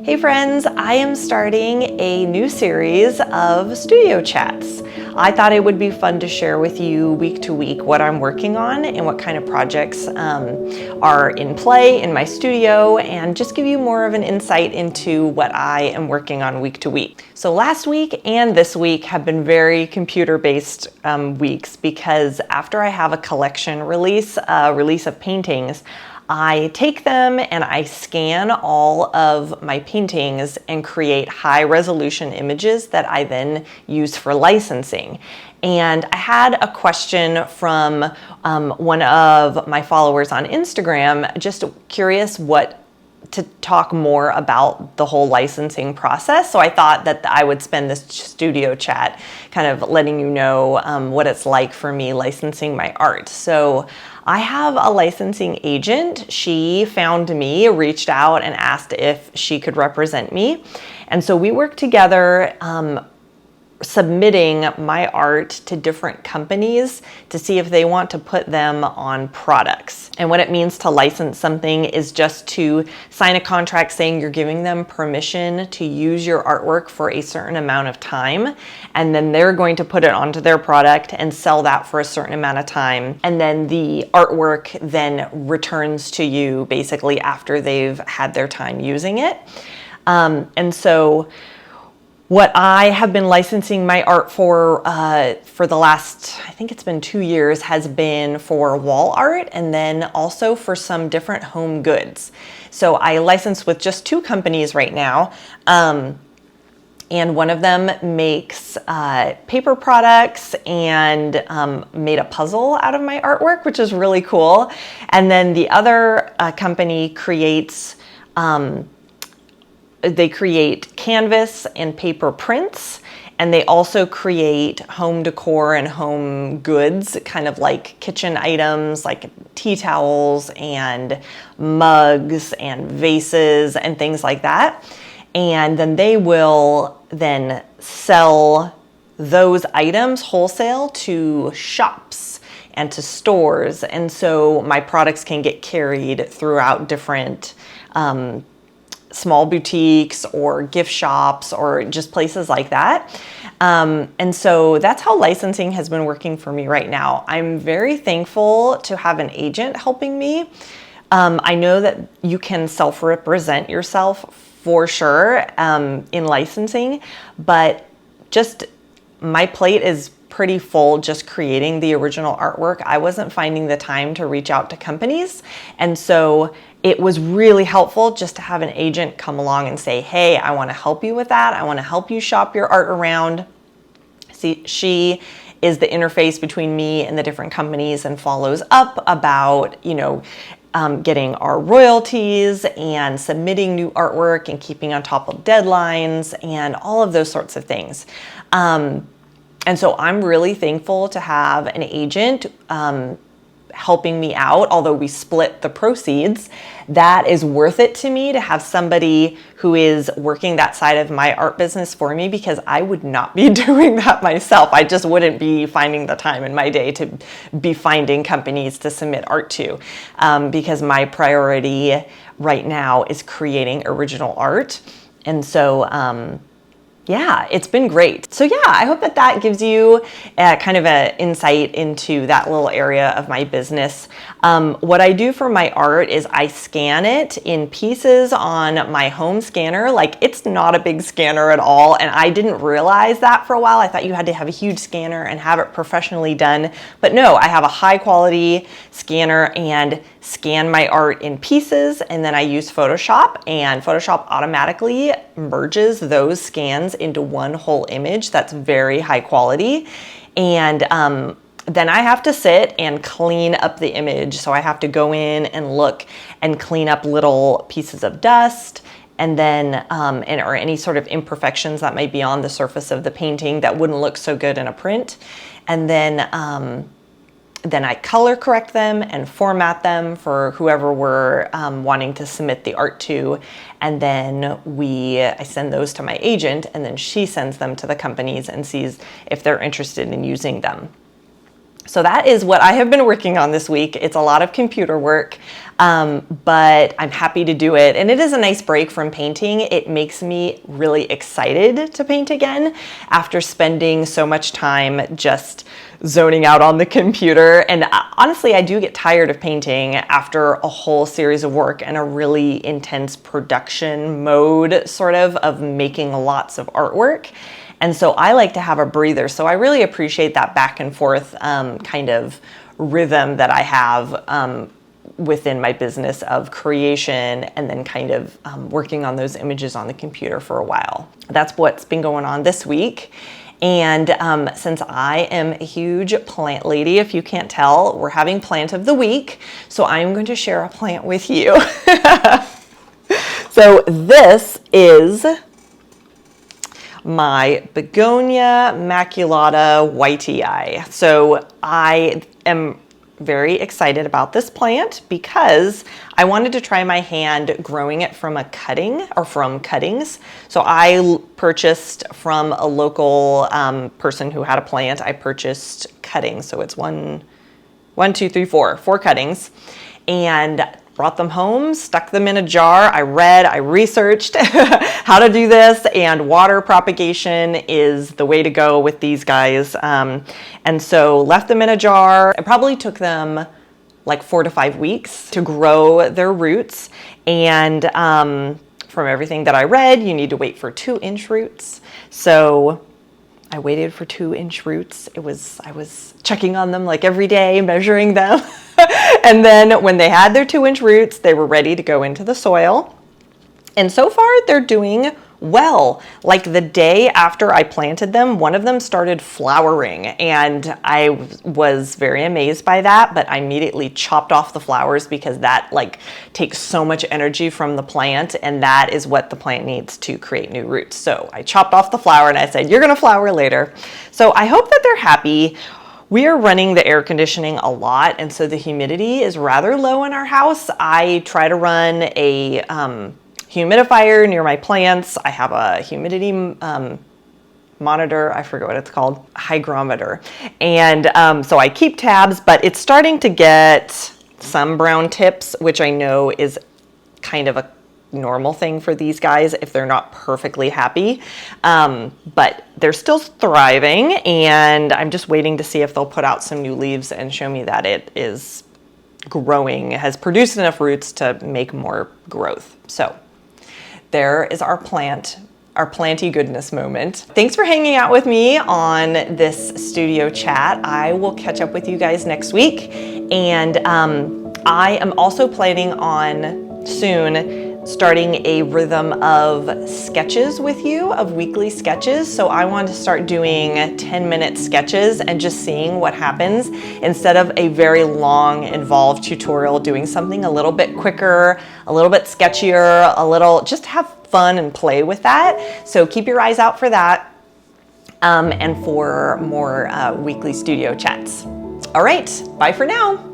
Hey friends, I am starting a new series of studio chats. I thought it would be fun to share with you week to week what I'm working on and what kind of projects are in play in my studio, and just give you more of an insight into what I am working on week to week. So last week and this week have been very computer-based weeks, because after I have a collection release of paintings, I take them and I scan all of my paintings and create high resolution images that I then use for licensing. And I had a question from one of my followers on Instagram, just curious to talk more about the whole licensing process. So I thought that I would spend this studio chat kind of letting you know what it's like for me licensing my art. So I have a licensing agent. She found me, reached out and asked if she could represent me. And so we worked together submitting my art to different companies to see if they want to put them on products. And what it means to license something is just to sign a contract saying you're giving them permission to use your artwork for a certain amount of time, and then they're going to put it onto their product and sell that for a certain amount of time. And then the artwork then returns to you basically after they've had their time using it. And so what I have been licensing my art for the last, I think it's been 2 years, has been for wall art and then also for some different home goods. So I license with just 2 companies right now. And one of them makes paper products and made a puzzle out of my artwork, which is really cool. And then the other company creates they create canvas and paper prints, and they also create home decor and home goods, kind of like kitchen items like tea towels and mugs and vases and things like that. And then they will then sell those items wholesale to shops and to stores. And so my products can get carried throughout different small boutiques or gift shops or just places like that. And so that's how licensing has been working for me right now. I'm very thankful to have an agent helping me. I know that you can self-represent yourself for sure in licensing, but just my plate is pretty full just creating the original artwork. I wasn't finding the time to reach out to companies. And so it was really helpful just to have an agent come along and say, hey, I want to help you with that. I want to help you shop your art around. See, she is the interface between me and the different companies and follows up about, getting our royalties and submitting new artwork and keeping on top of deadlines and all of those sorts of things. And so I'm really thankful to have an agent helping me out. Although we split the proceeds, that is worth it to me to have somebody who is working that side of my art business for me, because I would not be doing that myself. I just wouldn't be finding the time in my day to be finding companies to submit art to, because my priority right now is creating original art. And so yeah, it's been great. So yeah, I hope that gives you kind of an insight into that little area of my business. What I do for my art is I scan it in pieces on my home scanner. Like, it's not a big scanner at all, and I didn't realize that for a while. I thought you had to have a huge scanner and have it professionally done. But no, I have a high quality scanner and scan my art in pieces, and then I use Photoshop, and Photoshop automatically merges those scans into one whole image that's very high quality. And then I have to sit and clean up the image. So I have to go in and look and clean up little pieces of dust, and then or any sort of imperfections that might be on the surface of the painting that wouldn't look so good in a print. And then I color correct them and format them for whoever we're wanting to submit the art to. And then I send those to my agent, and then she sends them to the companies and sees if they're interested in using them. So that is what I have been working on this week. It's a lot of computer work, but I'm happy to do it. And it is a nice break from painting. It makes me really excited to paint again after spending so much time just zoning out on the computer. And honestly, I do get tired of painting after a whole series of work and a really intense production mode sort of making lots of artwork. And so I like to have a breather. So I really appreciate that back and forth kind of rhythm that I have within my business of creation and then kind of working on those images on the computer for a while. That's what's been going on this week. And since I am a huge plant lady, if you can't tell, we're having plant of the week. So I'm going to share a plant with you. So this is my Begonia maculata Wightii. So I am very excited about this plant because I wanted to try my hand growing it from a cutting or from cuttings. So I purchased from a local person who had a plant. I purchased cuttings. So it's four cuttings, and brought them home, stuck them in a jar. I researched how to do this, and water propagation is the way to go with these guys. And so left them in a jar. It probably took them like 4 to 5 weeks to grow their roots. And from everything that I read, you need to wait for 2-inch roots. So I waited for 2-inch roots. I was checking on them like every day, measuring them. And then when they had their 2-inch roots, they were ready to go into the soil. And so far they're doing well. Like the day after I planted them, one of them started flowering, and I was very amazed by that, but I immediately chopped off the flowers because that like takes so much energy from the plant, and that is what the plant needs to create new roots. So I chopped off the flower and I said, you're gonna flower later. So I hope that they're happy. We are running the air conditioning a lot, and so the humidity is rather low in our house. I try to run a humidifier near my plants. I have a humidity monitor, I forget what it's called, hygrometer. And so I keep tabs, but it's starting to get some brown tips, which I know is kind of a normal thing for these guys if they're not perfectly happy. But they're still thriving, and I'm just waiting to see if they'll put out some new leaves and show me that it is growing, has produced enough roots to make more growth. So there is our planty goodness moment. Thanks for hanging out with me on this studio chat. I will catch up with you guys next week. And I am also planning on soon starting a rhythm of sketches with you, of weekly sketches. So I want to start doing 10-minute sketches and just seeing what happens instead of a very long, involved tutorial, doing something a little bit quicker, a little bit sketchier, just have fun and play with that. So keep your eyes out for that and for more weekly studio chats. All right, bye for now.